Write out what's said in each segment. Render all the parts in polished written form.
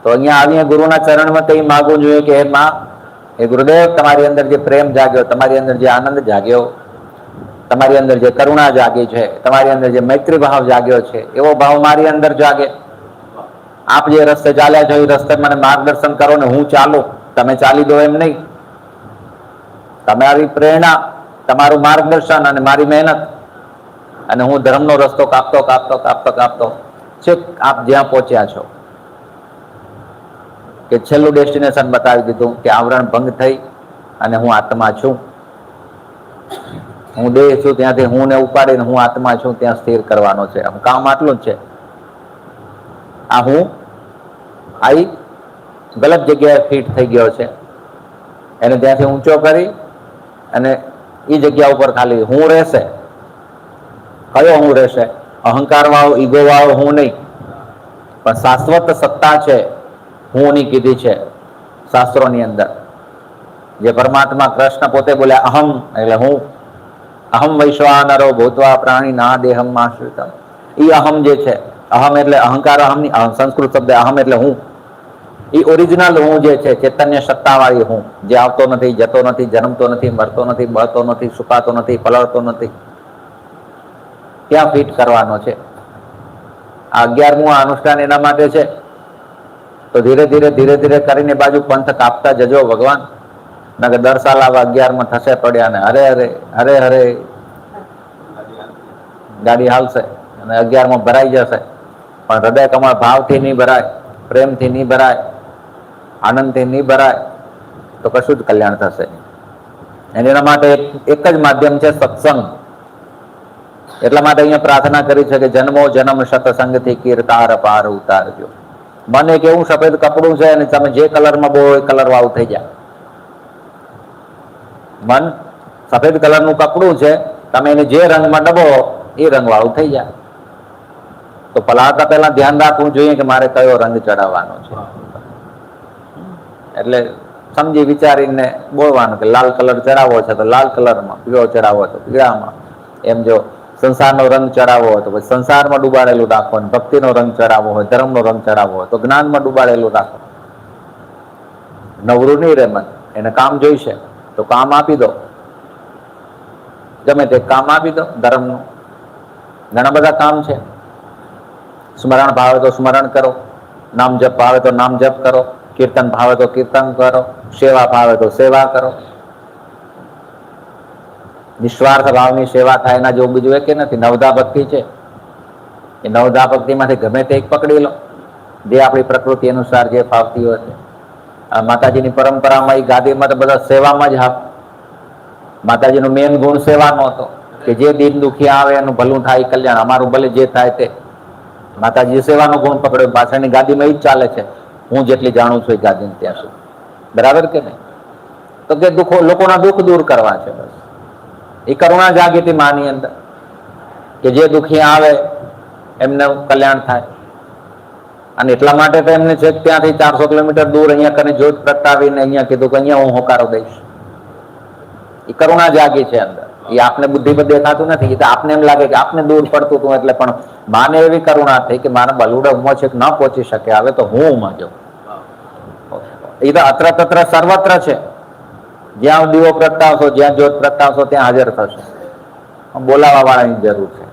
તો અહીંયા આવીને ગુરુના ચરણમાં તો એ માગવું જોઈએ કે હે માં, હે ગુરુદેવ, તમારી અંદર જે પ્રેમ જાગ્યો, તમારી અંદર જે આનંદ જાગ્યો, તમારી અંદર જે કરુણા જાગી છે, તમારી અંદર જે મૈત્રી ભાવ જાગ્યો છે, એવો ભાવ મારી અંદર જાગે. આપ જે રસ્તે ચાલ્યા છો એ રસ્તે મને માર્ગદર્શન કરો ને હું ચાલું, તમે ચાલી દો એમ નહીં. તમારી પ્રેરણા, તમારું માર્ગદર્શન અને મારી મહેનત, અને હું ધર્મનો રસ્તો કાપતો કાપતો કાપતો કાપતો છેક આપ જ્યાં પહોંચ્યા છો, કે છેલ્લું ડેસ્ટિનેશન બતાવી દીધું કે આવરણ ભંગ થઈ અને હું આત્મા છું. હું દેહ છું ત્યાંથી હું ને ઉપાડીને હું આત્મા છું ત્યાં સ્થિર કરવાનો છે. કામ આટલું જ છે. આ હું આ ગલત જગ્યાએ ફિટ થઈ ગયો છે, એને ત્યાંથી ઊંચો કરી અને એ જગ્યા ઉપર ખાલી હું રહેશે. કયો હું રહેશે? અહંકાર વાળો, ઈગો વાળો હું નહીં, પણ શાશ્વત સત્તા છે હું ની કીધી છે શાસ્ત્રોની અંદર. જે પરમાત્મા કૃષ્ણ પોતે બોલ્યા અહમ એટલે હું, અહમ વૈશ્વાનરો ભૂતવા પ્રાણી ના દેહમ આશ્રિતમ. એ અહમ જે છે, અહમ એટલે અહંકાર, અહમ ની સંસ્કૃત શબ્દ અહમ એટલે હું. એ ઓરિજિનલ હું જે છે, ચૈતન્ય સત્તાવાળી હું, જે આવતો નથી, જતો નથી, જન્મતો નથી, મરતો નથી, બળતો નથી, સુકાતો નથી, પલળતો નથી, ત્યાં ફિટ કરવાનો છે. આ 11મું અનુષ્ઠાન એના માટે છે. તો ધીરે ધીરે ધીરે ધીરે કરીને બાજુ પંથ કાપતા જજો ભગવાન. ના કે 10 સાલ આવા 11માં થશે પડ્યા ને હરે હરે હરે હરે ગાડી હાલશે અને 11માં ભરાઈ જશે, પણ હૃદય કમળ ભાવથી નહીં ભરાય, પ્રેમથી નહીં ભરાય, આનંદથી નહીં ભરાય તો કશું જ કલ્યાણ થશે. એના માટે એક જ માધ્યમ છે સત્સંગ. એટલા માટે અહીંયા પ્રાર્થના કરી છે કે જન્મો જન્મ સત્સંગથી કીર્તાર પાર ઉતારજો. મન એક એવું સફેદ કપડું છે અને તમે જે કલરમાં બોલો એ કલર વાળું થઈ જાય. મન સફેદ કલરનું કપડું છે, તમે એને જે રંગમાં ડબો એ રંગ વાળું થઈ જાય. તો પલાળતા પહેલા ધ્યાન રાખવું જોઈએ કે મારે કયો રંગ ચડાવવાનો છે. એટલે સમજી વિચારીને બોલવાનું કે લાલ કલર ચડાવવો છે તો લાલ કલરમાં, પીળો ચડાવવો તો પીળામાં. એમ જો સંસારનો રંગ ચડાવવો હોય તો પછી સંસારમાં ડૂબાડેલું રાખો, અને ભક્તિનો રંગ ચડાવવો હોય, ધર્મનો રંગ ચડાવવો હોય તો જ્ઞાનમાં ડૂબાડેલું રાખો. નવરું નહીં રે મન, એને કામ જોઈશે તો કામ આપી દો, ગમે તે કામ આપી દો. ધર્મનું ઘણા બધા કામ છે. સ્મરણ ભાવે તો સ્મરણ કરો, નામ જપ ભાવે તો નામ જપ કરો, કીર્તન ભાવે તો કીર્તન કરો, સેવા ભાવે તો સેવા કરો. નિસ્વાર્થ ભાવની સેવા થાય એના જેવું બીજું એક નથી. નવધા ભક્તિ છે, એ નવધા ભક્તિમાંથી ગમે તે એક પકડી લો, જે આપણી પ્રકૃતિ અનુસાર જે ફાવતી હોય છે. માતાજીની પરંપરામાં એ ગાદીમાં તો બધા સેવામાં જ હાથ. માતાજીનો મેન ગુણ સેવાનો હતો કે જે દિન દુખી આવે એનું ભલું થાય, કલ્યાણ અમારું ભલે જે થાય તે. માતાજી સેવાનો ગુણ પકડ્યો. પાછળની ગાદીમાં એ જ ચાલે છે, હું જેટલી જાણું છું એ ગાદીને ત્યાં સુધી. બરાબર કે નહીં? તો કે દુઃખો, લોકોના દુઃખ દૂર કરવા છે બસ. એ કરુણા જાગી હતી માની અંદર કે જે દુઃખી આવે એમને કલ્યાણ થાય. અને એટલા માટે તો એમને છે ત્યાંથી 400 કિલોમીટર દૂર અહીંયા કને જ્યોત પ્રગટાવીને અહીંયા કીધું કે અહીંયા હું હોકારો દઈશ. એ કરુણા જાગી છે અંદર. એ આપને બુદ્ધિ પર દેખાતું નથી. એ તો આપને એમ લાગે કે આપને દૂર પડતું હતું એટલે, પણ માને એવી કરુણા થઈ કે મારા બલુડો ઉમો છે ન પહોંચી શકે, હવે તો હું ઉમા જાઉં. એ તો અત્ર તત્ર સર્વત્ર છે. જ્યાં દીવો પ્રગટાવશો, જ્યાં જ્યોત પ્રગટાવશો ત્યાં હાજર થશે. બોલાવા વાળાની જરૂર છે.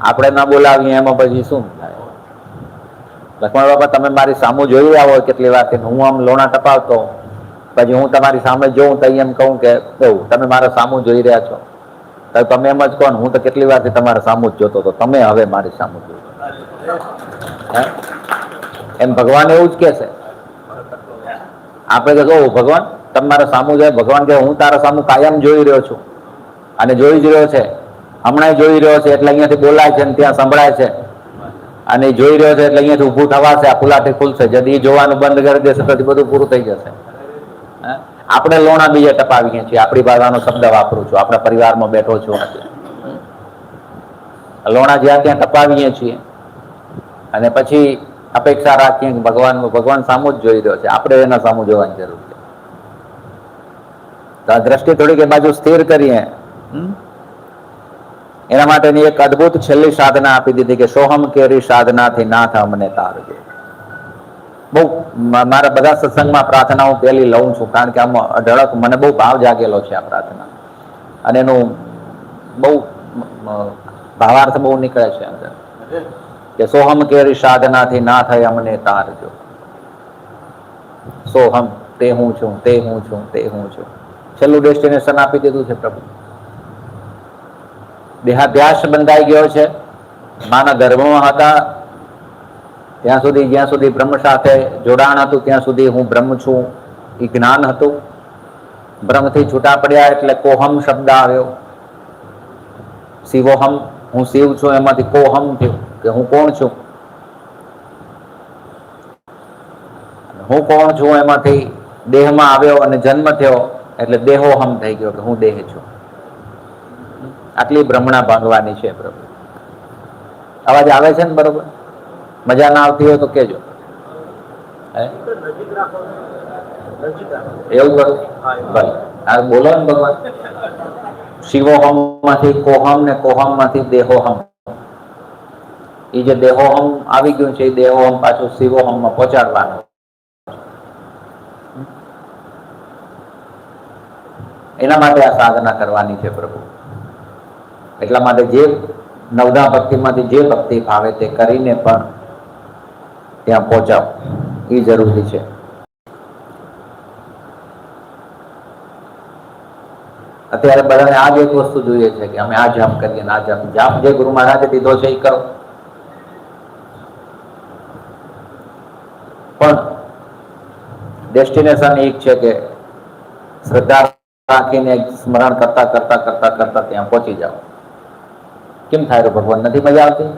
આપણે ના બોલાવીએ એમાં પછી શું થાય? લક્ષ્મણ બાપા તમે મારી સામું જોઈ રહ્યા હોય કેટલી વાર, હું આમ લોણા ટપાવતો, પછી હું તમારી સામે જોઉં તો એમ કહું કે એવું તમે મારા સામું જોઈ રહ્યા છો, તો તમે એમ જ કહો ને હું તો કેટલી વારથી તમારા સામું જ જોતો હતો, તમે હવે મારી સામું જોઈ. એમ ભગવાન એવું જ કે છે. આપણે કહું ભગવાન તમે મારા સામું જાય, ભગવાન કહે હું તારા સામું કાયમ જોઈ રહ્યો છું અને જોઈ જ રહ્યો છે, હમણાં જોઈ રહ્યો છે. એટલે અહીંયાથી બોલાય છે ને ત્યાં સંભળાય છે, અને જોઈ રહ્યો છે એટલે અહીંયાથી ઊભું થવાશે, આ ફુલાથી ખુલશે. જદી જોવાનું બંધ કરી દેશે તો બધું પૂરું થઈ જશે. આપણે લોણા બીજે ટપાવીએ છીએ. આપણી ભાષાનો શબ્દ વાપરું છું, આપણા પરિવારમાં બેઠો છું, લોણા જ્યાં ત્યાં ટપાવીએ છીએ અને પછી અપેક્ષા રાખીએ કે ભગવાન સામું જ જોઈ રહ્યો છે. આપણે એના સામું જોવાની જરૂર છે. તો આ દ્રષ્ટિ થોડીક એ બાજુ સ્થિર કરીએ. એના માટેની એક અદ્ભુત છેલ્લી સાધના આપી દીધી કે સોહમ કેરી સાધનાથી નાથ અમને તારજો. બહુ મારા બધા સત્સંગમાં પ્રાર્થના હું પહેલી લઉં છું, કારણ કે આમ અઢળક મને બહુ ભાવ જાગેલો છે આ પ્રાર્થના, અને એનું બહુ ભાવાર્થ બહુ નીકળે છે અંદર કે સોહમ કેરી સાધનાથી ના થાય અમને તારજો. સોહમ, તે હું છું, તે હું છું, તે હું છું. છેલ્લું ડેસ્ટિનેશન આપી દીધું છે પ્રભુ. દેહાધ્યાસ બંધાઈ ગયો છે. માના ગર્ભમાં હતા ત્યાં સુધી, જ્યાં સુધી બ્રહ્મ સાથે જોડાણ હતું ત્યાં સુધી હું બ્રહ્મ છું એ જ્ઞાન હતું. બ્રહ્મથી છૂટા પડ્યા એટલે કોહમ શબ્દ આવ્યો. શિવોહમ, હું શિવ છું, એમાંથી કોહમ થયું કે હું કોણ છું. હું કોણ છું એમાંથી દેહમાં આવ્યો અને જન્મ થયો એટલે દેહોહમ થઈ ગયો કે હું દેહ છું. આટલી ભ્રમણા ભાંગવાની છે પ્રભુ. અવાજ આવે છે ને બરોબર? મજા ના આવતી હોય તો કેજો. એવું કરું ભાઈ, આ બોલો ને ભગવાન. શિવોહમ માંથી કોહમ ને કોહમ માંથી દેહોહમ. એ જે દેહોહમ આવી ગયું છે એ દેહોહમ પાછું શિવોહમ માં પહોંચાડવાનું. એના માટે આ સાધના કરવાની છે પ્રભુ. એટલા માટે જે નવધા ભક્તિમાંથી જે ભક્તિ ભાવે તે કરીને પણ ત્યાં પહોંચાવ એ જરૂરી છે. અત્યારે બધાને આ જ એક વસ્તુ જોઈએ છે કે અમે આ જાપ કરીએ, આ જાપ જે ગુરુ મહારાજે દીધો છે એ કરો. પણ ડેસ્ટિનેશન એક છે કે શ્રદ્ધા રાખીને સ્મરણ કરતા કરતા કરતા કરતા ત્યાં પહોંચી જાઓ. કેમ થાય ભગવાન? નથી મજા આવતી?